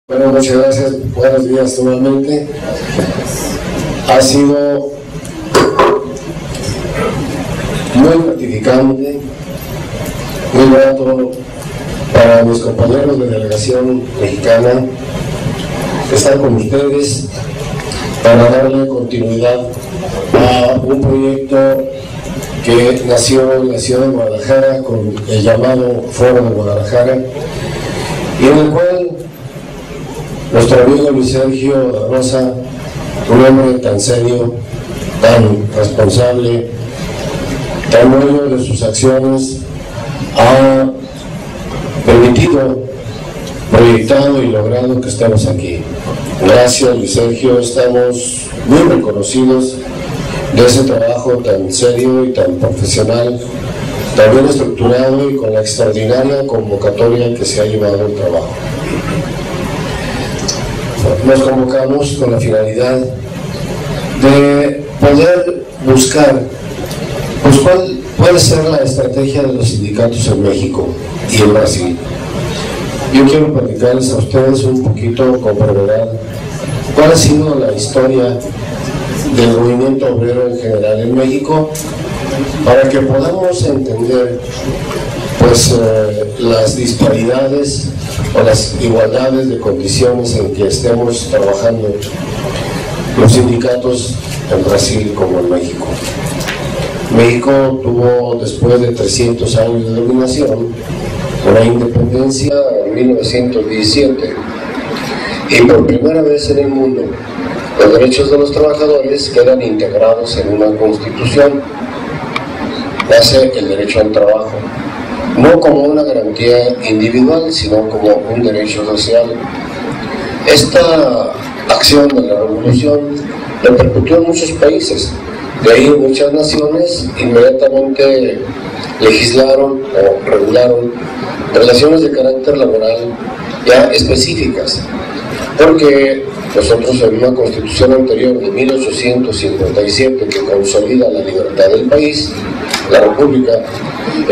Bueno, muchas gracias, buenos días nuevamente. Ha sido muy gratificante, muy grato para mis compañeros de delegación mexicana estar con ustedes para darle continuidad a un proyecto que nació en la ciudad de Guadalajara con el llamado Foro de Guadalajara, y en el cual nuestro amigo Luis Sergio da Rosa, un hombre tan serio, tan responsable, tan dueño de sus acciones, ha permitido, proyectado y logrado que estemos aquí. Gracias, Luis Sergio, estamos muy reconocidos de ese trabajo tan serio y tan profesional, tan bien estructurado y con la extraordinaria convocatoria que se ha llevado el trabajo. Nos convocamos con la finalidad de poder buscar pues cuál puede ser la estrategia de los sindicatos en México y en Brasil. Yo quiero platicarles a ustedes un poquito con brevedad cuál ha sido la historia del movimiento obrero en general en México, para que podamos entender pues las disparidades o las igualdades de condiciones en que estemos trabajando los sindicatos en Brasil como en México. México tuvo, después de 300 años de dominación, una independencia en 1917, y por primera vez en el mundo los derechos de los trabajadores quedan integrados en una constitución. Nace el derecho al trabajo, no como una garantía individual, sino como un derecho social. Esta acción de la revolución repercutió en muchos países, de ahí muchas naciones inmediatamente legislaron o regularon relaciones de carácter laboral ya específicas, porque nosotros en una constitución anterior de 1857 que consolida la libertad del país, la república,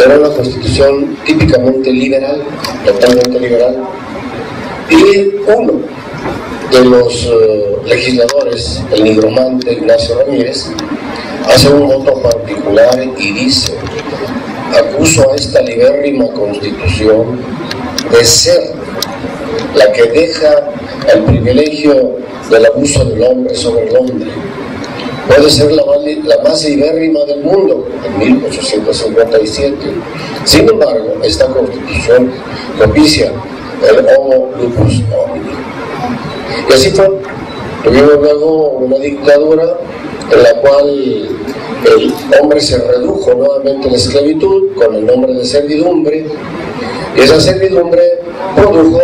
era una constitución típicamente liberal, totalmente liberal, y uno de los legisladores, el nigromante Ignacio Ramírez, hace un voto particular y dice: acuso a esta libérrima constitución de ser la que deja el privilegio del abuso del hombre sobre el hombre. Puede ser la más libérrima del mundo en 1857. Sin embargo, esta constitución propicia el homo lupus omni. Y así fue. Tuvimos luego una dictadura en la cual el hombre se redujo nuevamente a la esclavitud con el nombre de servidumbre, y esa servidumbre produjo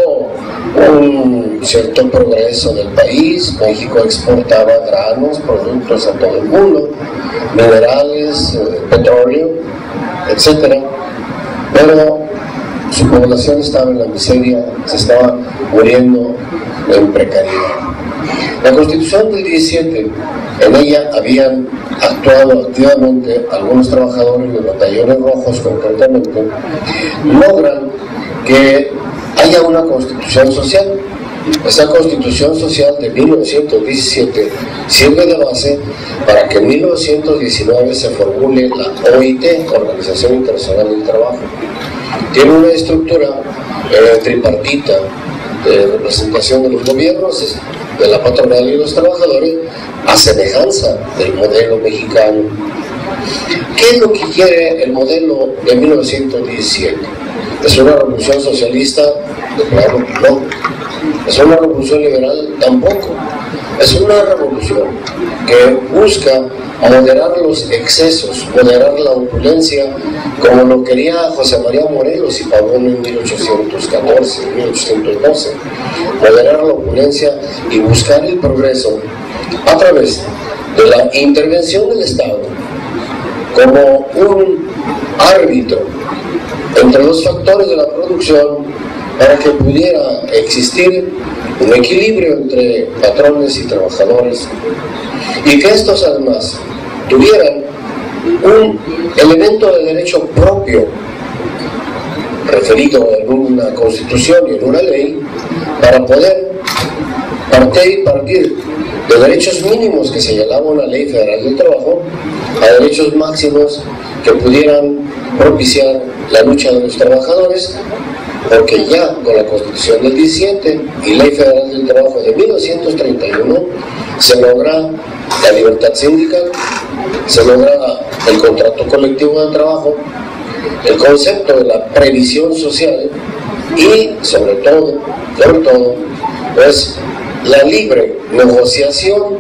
un cierto progreso del país. México exportaba granos, productos a todo el mundo, minerales, petróleo, etc. Pero su población estaba en la miseria, se estaba muriendo en precariedad. La Constitución del 17, en ella habían actuado activamente algunos trabajadores de batallones rojos concretamente, logran que haya una constitución social. Esa constitución social de 1917 sirve de base para que en 1919 se formule la OIT, Organización Internacional del Trabajo. Tiene una estructura tripartita de representación de los gobiernos, de la patronal y los trabajadores, a semejanza del modelo mexicano. ¿Qué es lo que quiere el modelo de 1917? ¿Es una revolución socialista? De plano, no. ¿Es una revolución liberal? Tampoco. Es una revolución que busca moderar los excesos, moderar la opulencia, como lo quería José María Morelos y Pavón en 1814, 1812. Moderar la opulencia y buscar el progreso a través de la intervención del Estado como un árbitro entre los factores de la producción, para que pudiera existir un equilibrio entre patrones y trabajadores, y que estos además tuvieran un elemento de derecho propio referido en una constitución y en una ley, para poder partir de derechos mínimos que señalaba una ley federal del trabajo a derechos máximos que pudieran propiciar la lucha de los trabajadores, porque ya con la Constitución del 17 y Ley Federal del Trabajo de 1931 se logra la libertad sindical, se logra el contrato colectivo de trabajo, el concepto de la previsión social y sobre todo, pues la libre negociación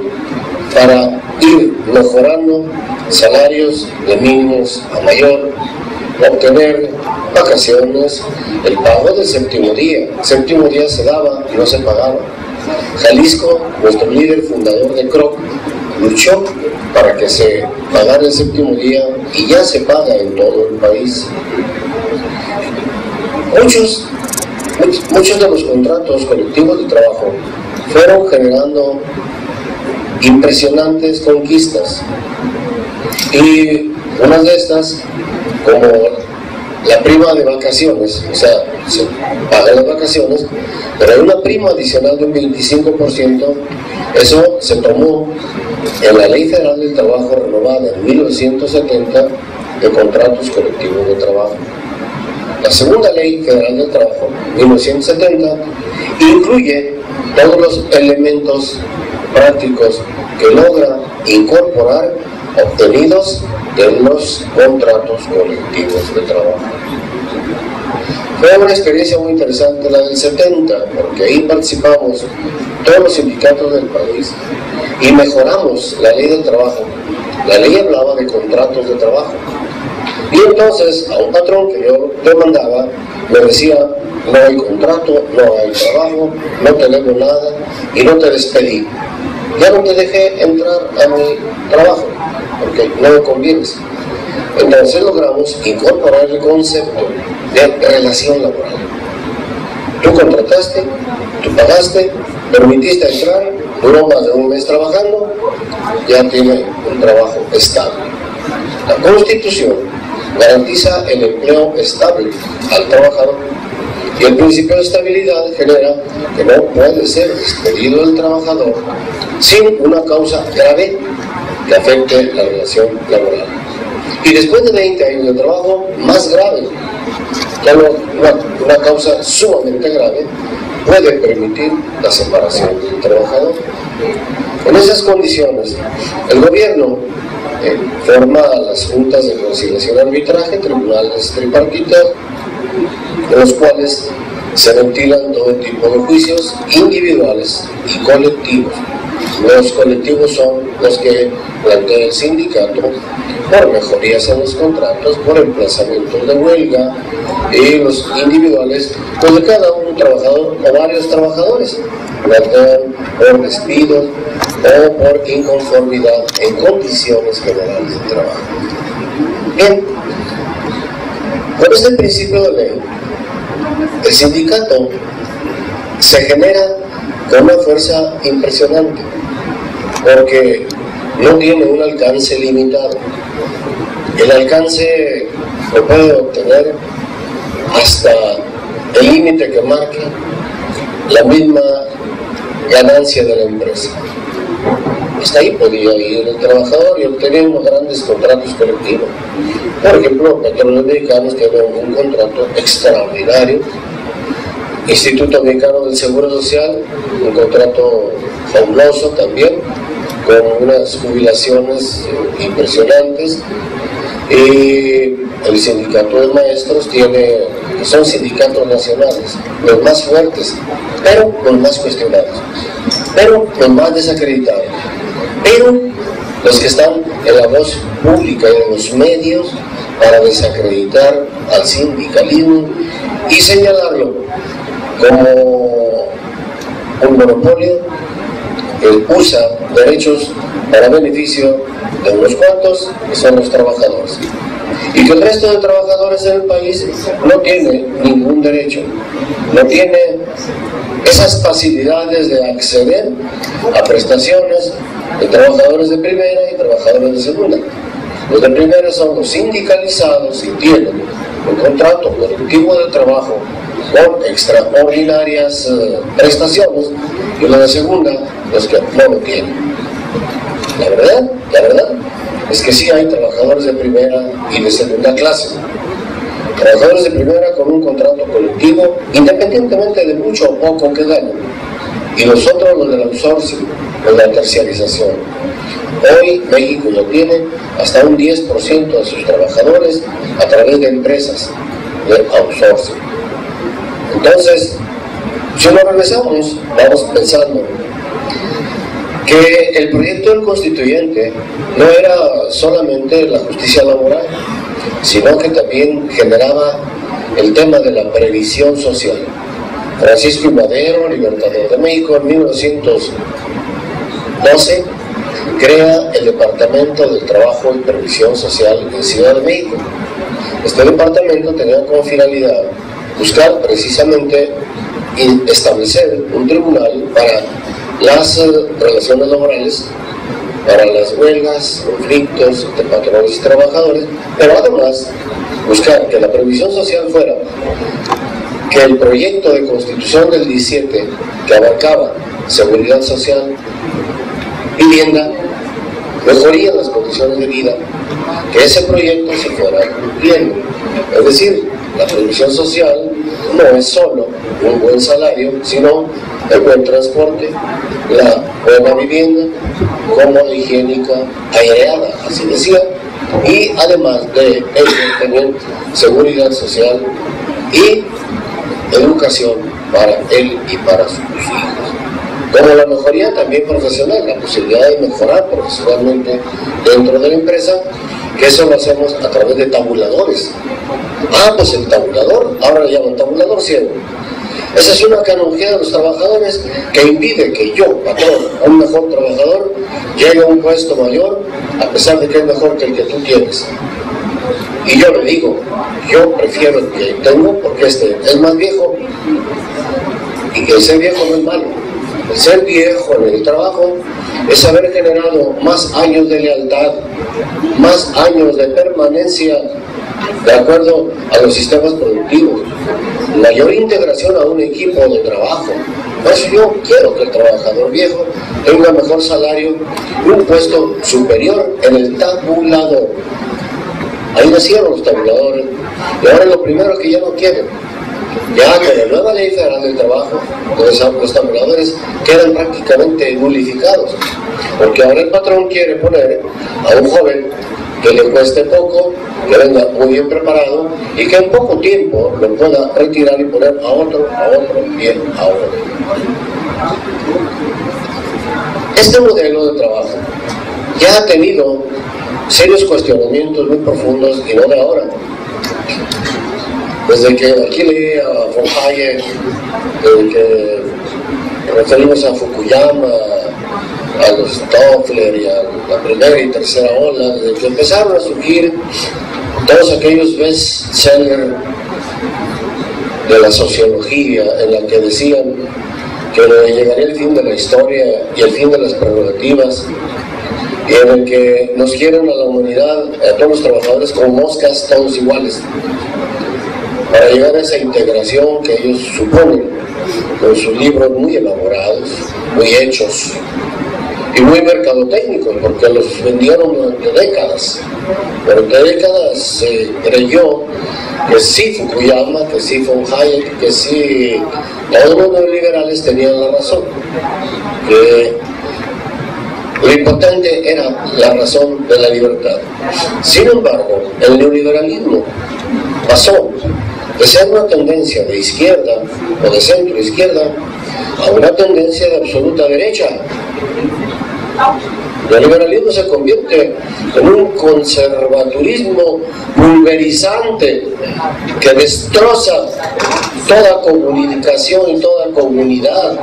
para ir mejorando salarios de mínimos a mayor, obtener vacaciones, el pago del séptimo día. El séptimo día se daba y no se pagaba. Jalisco, nuestro líder fundador de CROC, luchó para que se pagara el séptimo día y ya se paga en todo el país. Muchos de los contratos colectivos de trabajo fueron generando impresionantes conquistas, y una de estas, como la prima de vacaciones, o sea, se pagan las vacaciones, pero hay una prima adicional de un 25%, eso se tomó en la Ley Federal del Trabajo renovada en 1970 de contratos colectivos de trabajo. La segunda Ley Federal del Trabajo, 1970, incluye todos los elementos prácticos que logra incorporar obtenidos de los contratos colectivos de trabajo. Fue una experiencia muy interesante la del 70, porque ahí participamos todos los sindicatos del país y mejoramos la ley del trabajo. La ley hablaba de contratos de trabajo. Y entonces a un patrón que yo demandaba me decía: no hay contrato, no hay trabajo, no te debo nada y no te despedí. Ya no te dejé entrar a mi trabajo porque no me convienes. Entonces logramos incorporar el concepto de relación laboral. Tú contrataste, tú pagaste, permitiste entrar, duró más de un mes trabajando, ya tiene un trabajo estable. La Constitución garantiza el empleo estable al trabajador y el principio de estabilidad genera que no puede ser despedido el trabajador sin una causa grave que afecte la relación laboral. Y después de 20 años de trabajo, más grave, ya una causa sumamente grave puede permitir la separación del trabajador. En esas condiciones, el gobierno forma las juntas de conciliación y arbitraje, tribunales tripartitos, en los cuales se ventilan todo tipo de juicios individuales y colectivos. Los colectivos son los que plantea el sindicato por mejorías en los contratos, por emplazamientos de huelga, y los individuales, pues de cada un trabajador o varios trabajadores, plantean por despidos o por inconformidad en condiciones generales de trabajo. Bien, con este principio de ley, el sindicato se genera con una fuerza impresionante, porque no tiene un alcance limitado. El alcance lo puede obtener hasta el límite que marque la misma ganancia de la empresa. Hasta ahí podía ir el trabajador y obtener unos grandes contratos colectivos. Por ejemplo, Petróleos Mexicanos tiene un contrato extraordinario. Instituto Mexicano del Seguro Social, un contrato fabuloso también, con unas jubilaciones impresionantes. Y el sindicato de maestros son sindicatos nacionales, los más fuertes, pero los más cuestionados, pero los más desacreditados, pero los que están en la voz pública y en los medios para desacreditar al sindicalismo y señalarlo como un monopolio que usa derechos para beneficio de unos cuantos, que son los trabajadores, y que el resto de trabajadores en el país no tiene ningún derecho, no tiene esas facilidades de acceder a prestaciones de trabajadores de primera y trabajadores de segunda. Los de primera son los sindicalizados y tienen un contrato colectivo de trabajo con extraordinarias prestaciones, y los de segunda, los que no lo tienen. La verdad es que sí hay trabajadores de primera y de segunda clase. Trabajadores de primera con un contrato colectivo, independientemente de mucho o poco que ganen, y los otros, los del outsourcing, los de la terciarización. Hoy México ya tiene hasta un 10% de sus trabajadores a través de empresas de outsourcing. Entonces, si lo regresamos, vamos pensando que el proyecto del constituyente no era solamente la justicia laboral, sino que también generaba el tema de la previsión social. Francisco I. Madero, Libertador de México, en 1912, crea el Departamento del Trabajo y Previsión Social en Ciudad de México. Este departamento tenía como finalidad buscar precisamente y establecer un tribunal para las relaciones laborales, para las huelgas, conflictos entre patrones y trabajadores, pero además buscar que la previsión social fuera que el proyecto de constitución del 17, que abarcaba seguridad social, vivienda, mejoría en las condiciones de vida, que ese proyecto se fuera cumpliendo. Es decir, la previsión social no es solo un buen salario, sino el buen transporte, la buena vivienda, cómoda, higiénica, aireada, así decía, y además de ello tener seguridad social y educación para él y para sus hijos. Como la mejoría también profesional, la posibilidad de mejorar profesionalmente dentro de la empresa, que eso lo hacemos a través de tabuladores. Pues el tabulador, ahora le llaman tabulador ciego. Esa es una canonjía de los trabajadores que impide que yo, patrón, un mejor trabajador, llegue a un puesto mayor, a pesar de que es mejor que el que tú tienes. Y yo le digo, yo prefiero el que tengo porque este es más viejo, y que ese viejo no es malo. El ser viejo en el trabajo es haber generado más años de lealtad, más años de permanencia de acuerdo a los sistemas productivos, mayor integración a un equipo de trabajo. Por eso yo quiero que el trabajador viejo tenga mejor salario y un puesto superior en el tabulador. Ahí nacieron los tabuladores, y ahora lo primero que ya no quieren, ya que la nueva ley federal del trabajo, los tabuladores quedan prácticamente nulificados, porque ahora el patrón quiere poner a un joven que le cueste poco, que venga muy bien preparado y que en poco tiempo lo pueda retirar y poner a otro, bien a otro. Este modelo de trabajo ya ha tenido serios cuestionamientos muy profundos y no de ahora. Desde que aquí leí a von Hayek, desde que referimos a Fukuyama, a los Toffler y a la primera y tercera ola, desde que empezaron a surgir todos aquellos bestsellers de la sociología en la que decían que llegaría el fin de la historia y el fin de las prerrogativas, y en el que nos quieren a la humanidad, a todos los trabajadores como moscas, todos iguales, para llegar a esa integración que ellos suponen, con sus libros muy elaborados, muy hechos y muy mercadotécnicos, porque los vendieron durante décadas. Durante décadas se creyó que sí Fukuyama, que sí von Hayek, que sí todos los neoliberales tenían la razón, que lo importante era la razón de la libertad. Sin embargo, el neoliberalismo pasó de ser una tendencia de izquierda o de centro izquierda a una tendencia de absoluta derecha. El liberalismo se convierte en un conservadurismo pulverizante que destroza toda comunicación y toda comunidad,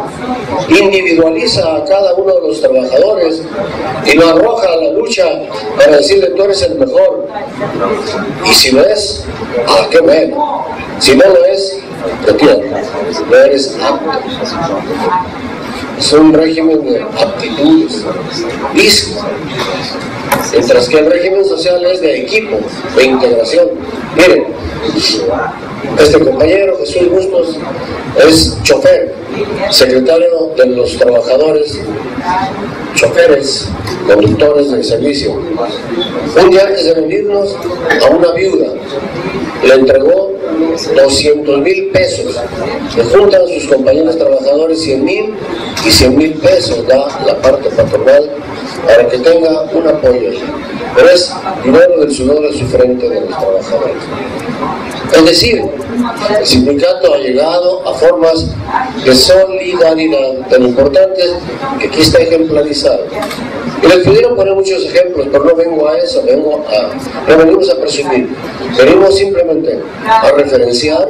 individualiza a cada uno de los trabajadores y lo arroja a la lucha para decirle: tú eres el mejor, y si lo es, qué bueno, si no lo es, retírate, no eres apto. es un régimen de aptitudes, dice, mientras que el régimen social es de equipo, de integración. Miren, este compañero Jesús Bustos es chofer, secretario de los trabajadores, choferes, conductores del servicio. Un día antes de venirnos, a una viuda le entregó 200,000 pesos. Le juntan a sus compañeros trabajadores 100,000 y 100,000 pesos da la parte patronal para que tenga un apoyo. Pero es dinero del sudor de su frente de los trabajadores. Es decir, el sindicato ha llegado a formas de solidaridad tan importantes que aquí está ejemplarizado. Y les pudiera poner muchos ejemplos, pero no vengo a eso, no venimos a presumir. Venimos simplemente a referenciar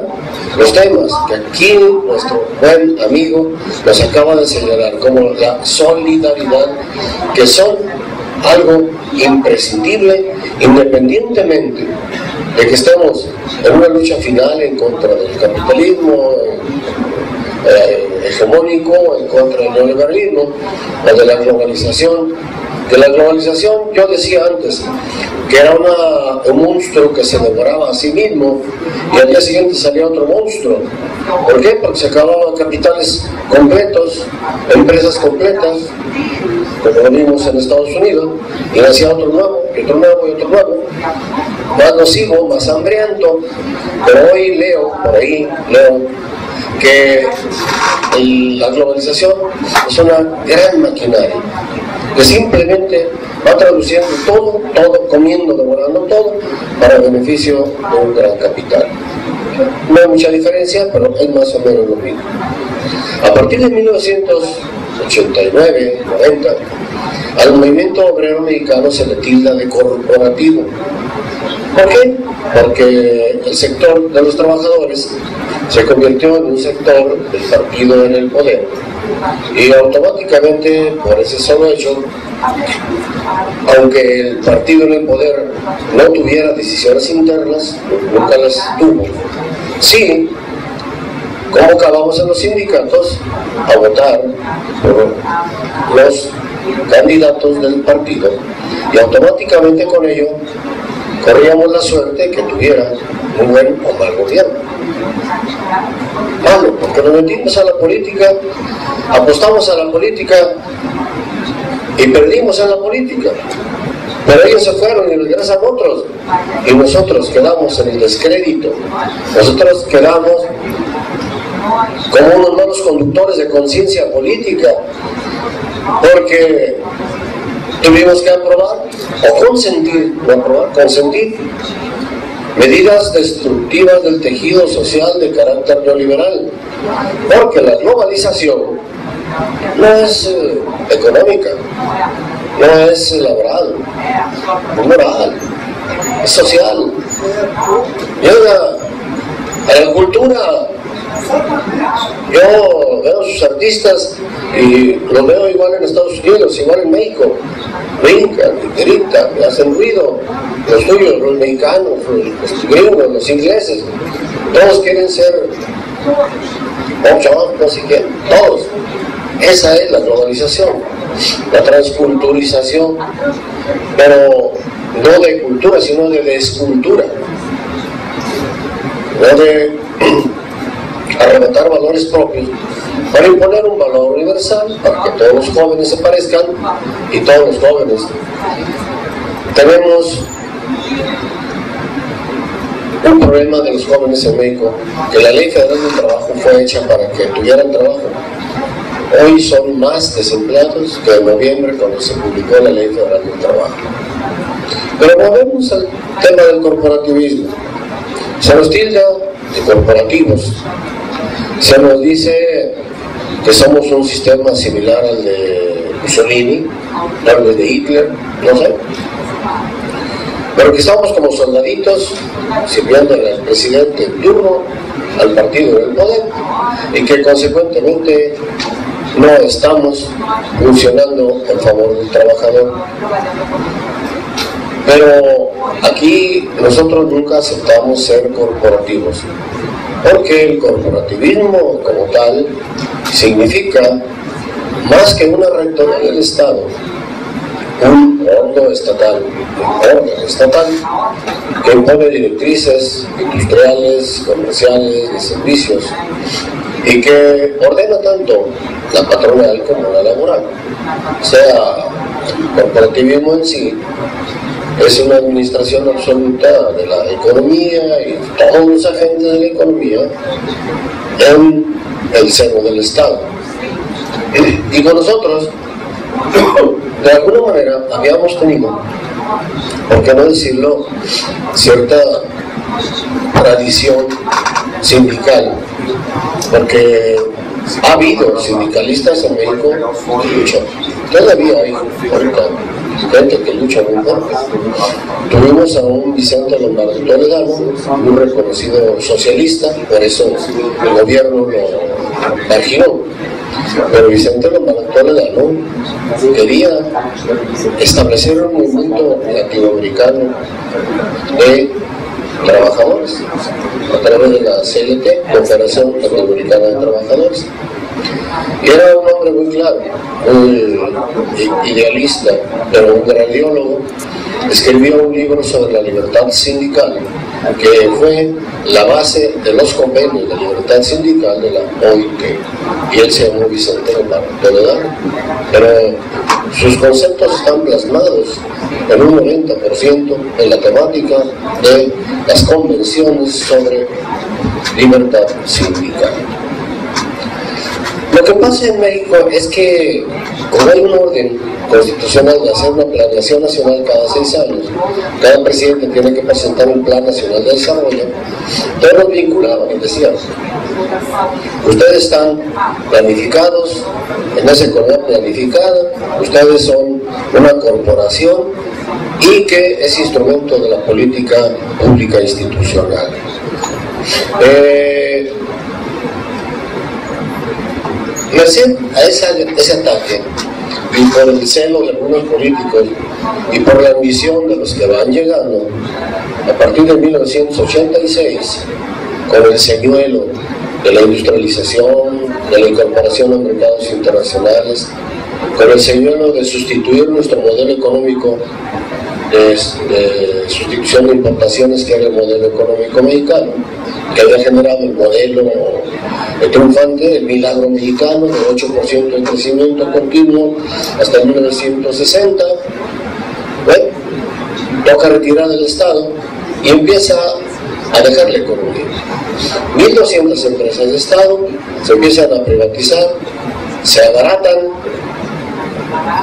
los temas que aquí nuestro buen amigo nos acaba de señalar, como la solidaridad, que son algo imprescindible independientemente de que estemos en una lucha final en contra del capitalismo hegemónico, en contra del neoliberalismo, o de la globalización. De la globalización, yo decía antes que era un monstruo que se devoraba a sí mismo y al día siguiente salía otro monstruo. ¿Por qué? Porque se acababan capitales completos, empresas completas, como venimos en Estados Unidos, y nacía otro nuevo, y otro nuevo, y otro nuevo, más nocivo, más hambriento. Pero hoy por ahí leo que la globalización es una gran maquinaria que simplemente va traduciendo todo, comiendo, devorando todo, para beneficio de un gran capital. No hay mucha diferencia, pero es más o menos lo mismo. A partir de 1989, 90, al movimiento obrero mexicano se le tilda de corporativo. ¿Por qué? Porque el sector de los trabajadores se convirtió en un sector del partido en el poder, y automáticamente, por ese solo hecho, aunque el partido en el poder no tuviera decisiones internas, nunca las tuvo, sí convocábamos a los sindicatos a votar por los candidatos del partido, y automáticamente con ello corríamos la suerte que tuviera un buen o mal gobierno. Malo, porque nos metimos a la política, apostamos a la política y perdimos en la política. Pero ellos se fueron y regresan otros, y nosotros quedamos en el descrédito. Nosotros quedamos como unos malos conductores de conciencia política, porque tuvimos que aprobar o consentir, no aprobar, consentir medidas destructivas del tejido social de carácter neoliberal, porque la globalización no es económica, no es laboral, es moral, es social. Y oiga, a la cultura, yo veo a sus artistas y los veo igual en Estados Unidos, igual en México, brincan, gritan, hacen ruido, los suyos, los mexicanos, los gringos, los ingleses, todos quieren ser no sé qué, todos. Esa es la globalización, la transculturización, pero no de cultura, sino de descultura, no de arrebatar valores propios para imponer un valor universal, para que todos los jóvenes se parezcan, y todos los jóvenes tenemos un problema de los jóvenes en México, que la Ley Federal del Trabajo fue hecha para que tuvieran trabajo. Hoy son más desempleados que en noviembre, cuando se publicó la Ley Federal del Trabajo. Pero volvemos al tema del corporativismo. Se nos tilda de corporativos, se nos dice que somos un sistema similar al de Mussolini, tal vez de Hitler, no sé, pero que estamos como soldaditos sirviendo al presidente en turno, al partido del poder, y que consecuentemente no estamos funcionando en favor del trabajador. Pero aquí nosotros nunca aceptamos ser corporativos, porque el corporativismo como tal significa más que una rectoría del Estado, un órgano estatal que impone directrices industriales, comerciales, de servicios, y que ordena tanto la patronal como la laboral. O sea, el corporativismo en sí es una administración absoluta de la economía y todos los agentes de la economía en el seno del Estado. Y con nosotros, de alguna manera, habíamos tenido, por qué no decirlo, cierta tradición sindical, porque ha habido sindicalistas en México que luchan. Todavía hay ahorita gente que lucha muy fuerte. Tuvimos a un Vicente Lombardo Toledano, un reconocido socialista, por eso el gobierno lo marginó. Pero Vicente Lombardo Toledano quería establecer un movimiento latinoamericano de trabajadores a través de la CLT, Confederación Latinoamericana de Trabajadores. Y era un hombre muy claro, muy idealista, pero un gran ideólogo. Escribió un libro sobre la libertad sindical, que fue la base de los convenios de libertad sindical de la OIT, y él se llamó Vicente Lombardo Toledano. Pero sus conceptos están plasmados en un 90% en la temática de las convenciones sobre libertad sindical. Lo que pasa en México es que, como hay un orden constitucional de hacer una planeación nacional cada 6 años, cada presidente tiene que presentar un plan nacional de desarrollo, todos nos vinculaban y decían: ustedes están planificados en esa economía planificada, ustedes son una corporación y que es instrumento de la política pública institucional. Merced a ese ataque, y por el celo de algunos políticos y por la ambición de los que van llegando, a partir de 1986, con el señuelo de la industrialización, de la incorporación a mercados internacionales, con el señuelo de sustituir nuestro modelo económico, de sustitución de importaciones, que era el modelo económico mexicano, que había generado el modelo triunfante, el milagro mexicano, de 8% de crecimiento continuo hasta el 1960. Bueno, toca retirar del Estado y empieza a dejar la economía. 1.200 empresas de Estado se empiezan a privatizar, se abaratan,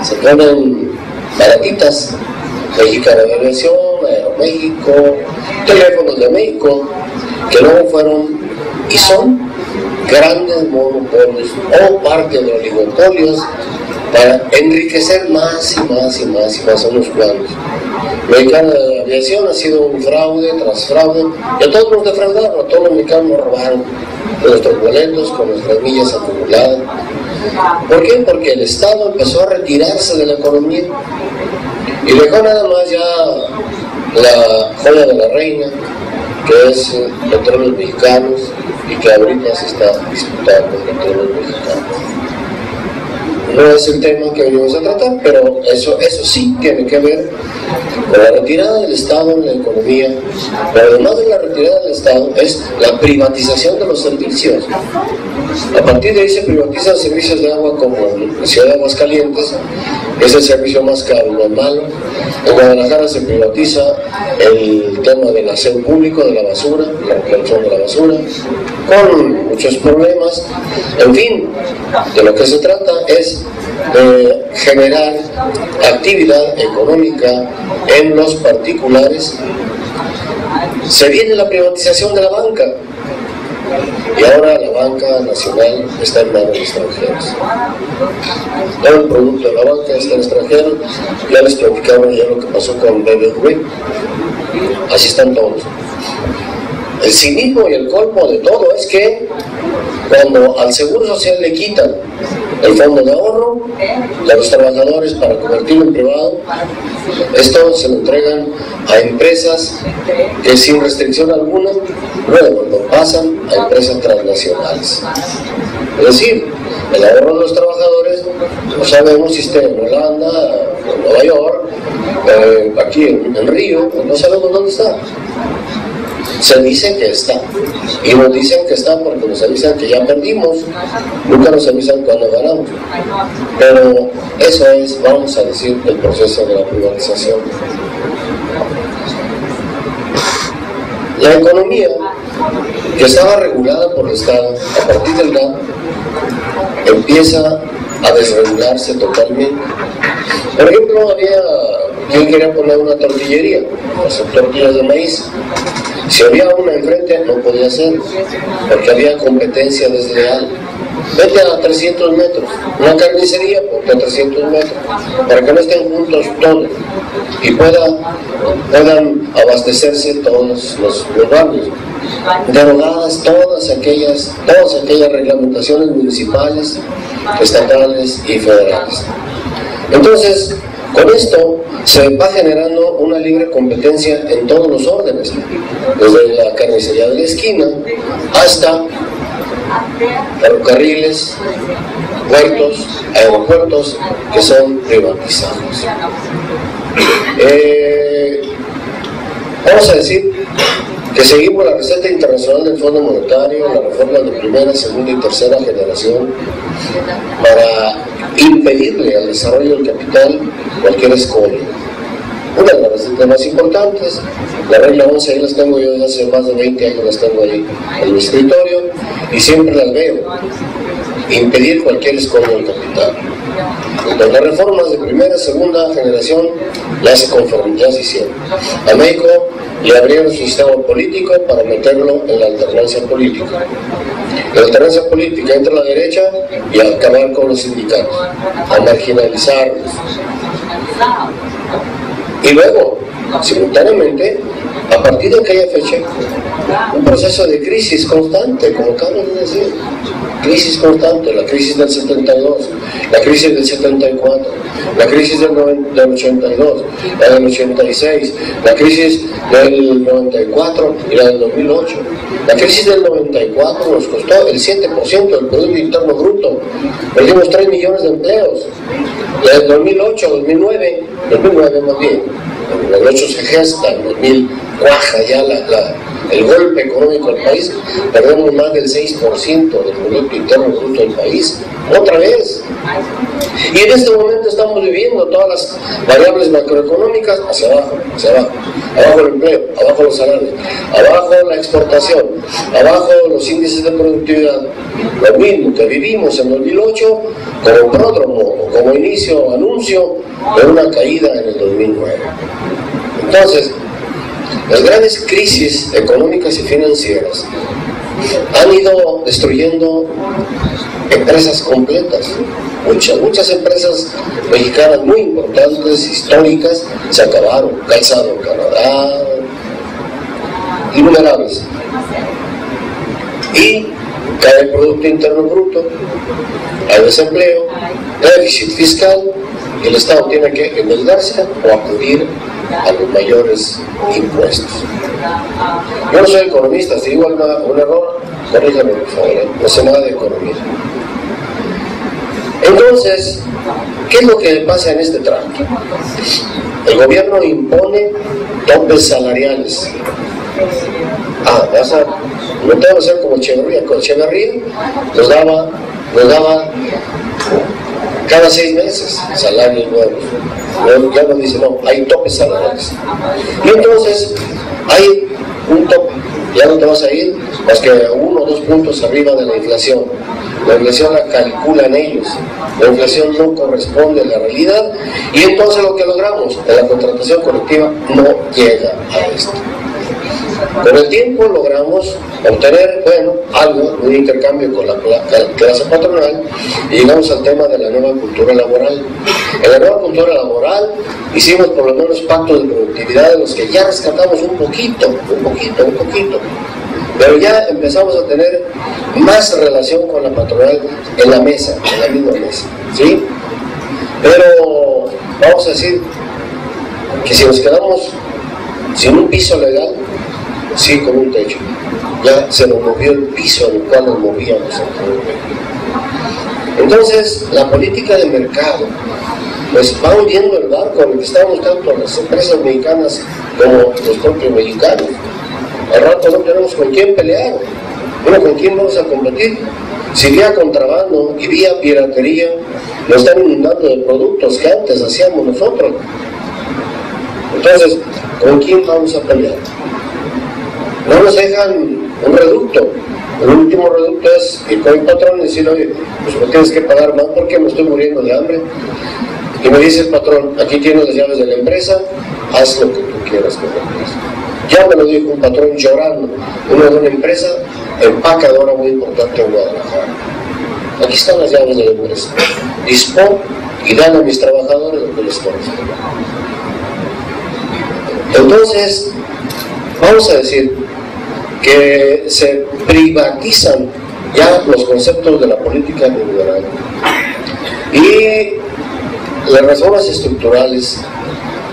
se ponen baratitas. Mexicana de Aviación, Aeroméxico, Teléfonos de México, que luego fueron y son grandes monopolios o parte de oligopolios para enriquecer más y más y más y más a unos cuantos. Mexicana de Aviación ha sido un fraude tras fraude, y a todos nos defraudaron, a todos los mexicanos nos robaron nuestros boletos con nuestras millas acumuladas. ¿Por qué? Porque el Estado empezó a retirarse de la economía y dejó nada más ya la joya de la reina, que es Petróleos Mexicanos, y que ahorita se está disputando Petróleos Mexicanos. No es el tema que venimos a tratar, pero eso sí tiene que ver con la retirada del Estado en la economía. Pero además de la retirada del Estado es la privatización de los servicios. A partir de ahí se privatizan servicios de agua, como en la ciudad de Aguascalientes, que es el servicio más caro, no es malo. En Guadalajara se privatiza el tema del aseo público, de la basura, la recolección de la basura, con muchos problemas. En fin, de lo que se trata es de generar actividad económica en los particulares. Se viene la privatización de la banca, y ahora la banca nacional está en manos de extranjeros. Todo el producto de la banca está en extranjero. Ya les platicaba ya lo que pasó con BBV. Así están todos. El cinismo y el colmo de todo es que cuando al Seguro Social le quitan el fondo de ahorro de los trabajadores para convertirlo en privado, esto se lo entregan a empresas que sin restricción alguna luego lo pasan a empresas transnacionales. Es decir, El ahorro de los trabajadores, no sabemos si esté en Holanda, en Nueva York, aquí en Río, no sabemos dónde está. Se dice que está, y nos dicen que está porque nos avisan que ya perdimos, nunca nos avisan cuando ganamos. Pero eso es, vamos a decir, el proceso de la privatización. La economía, que estaba regulada por el Estado, a partir del GATT, empieza a desregularse totalmente. Por ejemplo, había quien quería poner una tortillería, hacer tortillas de maíz. Si había una enfrente, no podía ser, porque había competencia desleal. Vete a 300 metros, una carnicería, ponte a 300 metros, para que no estén juntos todos y puedan abastecerse todos los barrios. Derogadas todas aquellas reglamentaciones municipales, estatales y federales. Entonces, con esto se va generando una libre competencia en todos los órdenes, desde la carnicería de la esquina hasta ferrocarriles, puertos, aeropuertos que son privatizados. Vamos a decir que seguimos la receta internacional del Fondo Monetario, la reforma de primera, segunda y tercera generación, para impedirle al desarrollo del capital cualquier escollo. Una de las recetas más importantes, la regla 11, ahí las tengo yo desde hace más de 20 años, las tengo ahí en mi escritorio y siempre las veo: impedir cualquier escollo del capital. Entonces, las reformas de primera, segunda generación ya se hicieron. A México le abrieron su sistema político para meterlo en la alternancia política. La alternancia política entra a la derecha y a acabar con los sindicatos, a marginalizarlos. Y luego, simultáneamente, a partir de aquella fecha, un proceso de crisis constante, como acabo de decir, crisis constante, la crisis del 72, la crisis del 74, la crisis del 82, la del 86, la crisis del 94 y la del 2008. La crisis del 94 nos costó el 7% del Producto Interno Bruto, perdimos 3 millones de empleos. La del 2008, 2009 más bien, en 2008 se gesta, en 2000 cuaja ya el golpe económico del país, perdemos más del 6% del Producto Interno Bruto del país, otra vez. Y en este momento estamos viviendo todas las variables macroeconómicas hacia abajo, abajo el empleo, abajo los salarios, abajo la exportación, abajo los índices de productividad, lo mismo que vivimos en 2008 como pródromo o como anuncio de una caída en el 2009. Entonces, las grandes crisis económicas y financieras han ido destruyendo empresas completas. Muchas empresas mexicanas muy importantes, históricas, se acabaron. Calzado Canadá, innumerables. Y cae el Producto Interno Bruto, hay desempleo, déficit fiscal, y el Estado tiene que endeudarse o acudir a los mayores impuestos. Yo no soy economista, si digo un error, corríjame por favor, no sé nada de economía. Entonces, ¿qué es lo que pasa en este trámite? El gobierno impone topes salariales. No tengo que ser como Echeverría. Con Echeverría nos daba cada 6 meses salarios nuevos. Ya nos dice, no, hay topes salariales. Y entonces hay un tope, ya no te vas a ir más que 1 o 2 puntos arriba de la inflación. La inflación la calculan ellos, la inflación no corresponde a la realidad, y entonces lo que logramos en la contratación colectiva no llega a esto. Con el tiempo logramos obtener, algo, un intercambio con la clase patronal, y llegamos al tema de la nueva cultura laboral. En la nueva cultura laboral hicimos por lo menos pactos de productividad de los que ya rescatamos un poquito, pero ya empezamos a tener más relación con la patronal en la mesa, en la misma mesa, ¿sí? Pero vamos a decir que si nos quedamos sin un piso legal, sí, con un techo, ya se nos movió el piso en el cual nos movíamos. Entonces, la política de mercado pues va hundiendo el barco en el que estamos tanto las empresas mexicanas como los propios mexicanos. Al rato no tenemos con quién pelear, bueno, con quién vamos a competir. Si vía contrabando y vía piratería nos están inundando de productos que antes hacíamos nosotros. Entonces, ¿con quién vamos a pelear? No nos dejan un reducto. El último reducto es ir con el patrón y decir, oye, pues me tienes que pagar más porque me estoy muriendo de hambre. Y me dice el patrón, aquí tienes las llaves de la empresa, haz lo que tú quieras con la empresa. Ya me lo dijo un patrón llorando, uno de una empresa empacadora muy importante en Guadalajara. Aquí están las llaves de la empresa. Dispón y dan a mis trabajadores lo que les corresponde. Entonces, vamos a decir que se privatizan ya los conceptos de la política neoliberal. Y las reformas estructurales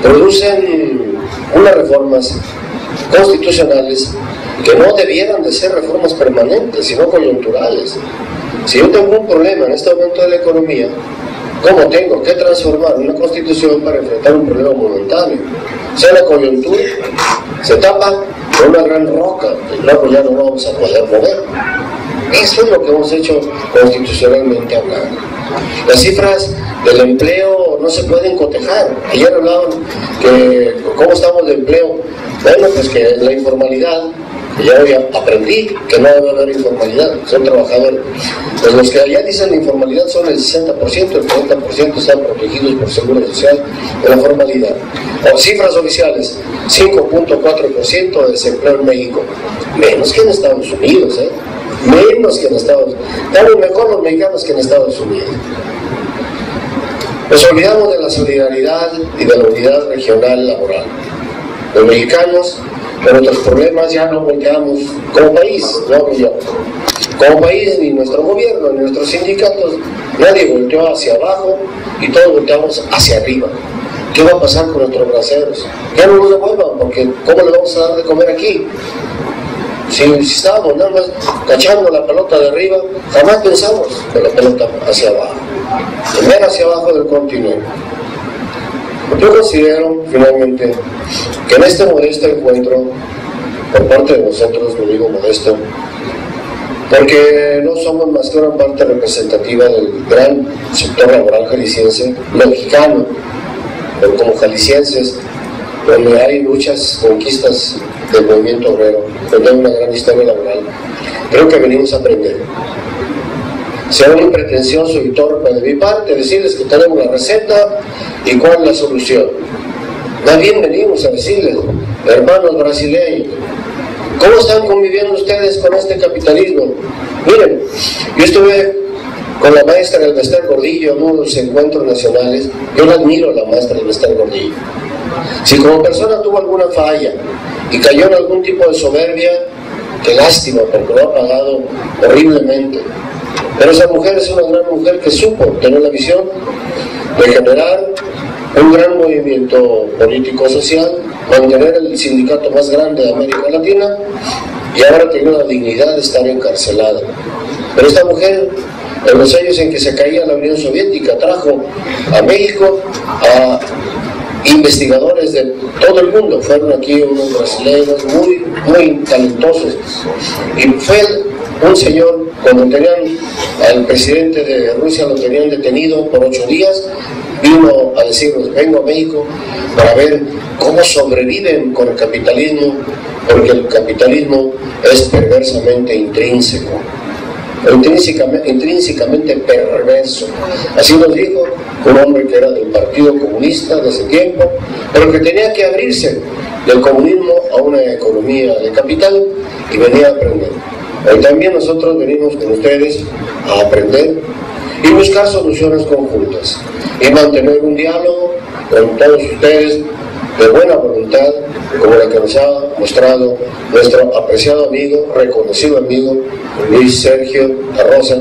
producen unas reformas constitucionales que no debieran de ser reformas permanentes, sino coyunturales. Si yo tengo un problema en este momento de la economía, ¿cómo tengo que transformar una constitución para enfrentar un problema momentáneo? O sea, la coyuntura se tapa con una gran roca y luego ya no vamos a poder mover. Eso es lo que hemos hecho constitucionalmente hablando. Las cifras del empleo no se pueden cotejar. Ayer hablaban que cómo estamos de empleo. Bueno, pues que la informalidad, que ya hoy aprendí que no debe haber informalidad, son trabajadores. Pues los que allá dicen la informalidad son el 60%, el 40% están protegidos por Seguro Social de la formalidad. O cifras oficiales, 5.4% de desempleo en México, menos que en Estados Unidos, menos que en Estados Unidos. Estamos mejor los mexicanos que en Estados Unidos. Nos olvidamos de la solidaridad y de la unidad regional laboral. Los mexicanos, con nuestros problemas, ya no volteamos como país, no yo. Como país, ni nuestro gobierno, ni nuestros sindicatos, nadie volteó hacia abajo y todos volteamos hacia arriba. ¿Qué va a pasar con nuestros braceros? Ya no nos devuelvan, porque ¿cómo le vamos a dar de comer aquí? Si estábamos nada más cachando la pelota de arriba, jamás pensamos de la pelota hacia abajo, primero hacia abajo del continente. Yo considero, finalmente, que en este modesto encuentro, por parte de nosotros, lo digo modesto, porque no somos más que una parte representativa del gran sector laboral jalisciense, mexicano, pero como jaliscienses, donde hay muchas conquistas del movimiento obrero, donde hay una gran historia laboral, creo que venimos a aprender. Sea muy pretencioso y torpe de mi parte decirles que tenemos la receta y cuál es la solución. Más bien venimos a decirles, hermanos brasileños, ¿cómo están conviviendo ustedes con este capitalismo? Miren, yo estuve con la maestra Elbester Gordillo en unos encuentros nacionales. Yo la admiro a la maestra Elbester Gordillo. Si como persona tuvo alguna falla y cayó en algún tipo de soberbia, qué lástima, porque lo ha pagado horriblemente. Pero esa mujer es una gran mujer que supo tener la visión de generar un gran movimiento político-social, mantener el sindicato más grande de América Latina y ahora tiene la dignidad de estar encarcelada. Pero esta mujer, en los años en que se caía la Unión Soviética, trajo a México a investigadores de todo el mundo. Fueron aquí unos brasileños muy talentosos, y fue un señor, cuando tenían al presidente de Rusia, lo tenían detenido por 8 días, vino a decirnos, vengo a México para ver cómo sobreviven con el capitalismo, porque el capitalismo es perversamente intrínseco, intrínsecamente perverso. Así nos dijo un hombre que era del Partido Comunista de ese tiempo, pero que tenía que abrirse del comunismo a una economía de capital y venía a aprender. Hoy también nosotros venimos con ustedes a aprender y buscar soluciones conjuntas y mantener un diálogo con todos ustedes de buena voluntad, como la que nos ha mostrado nuestro apreciado amigo, reconocido amigo Luis Sergio Arroza,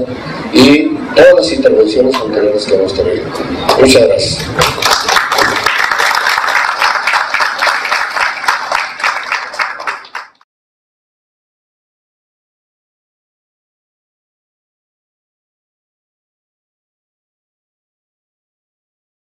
y todas las intervenciones anteriores que hemos tenido. Muchas gracias.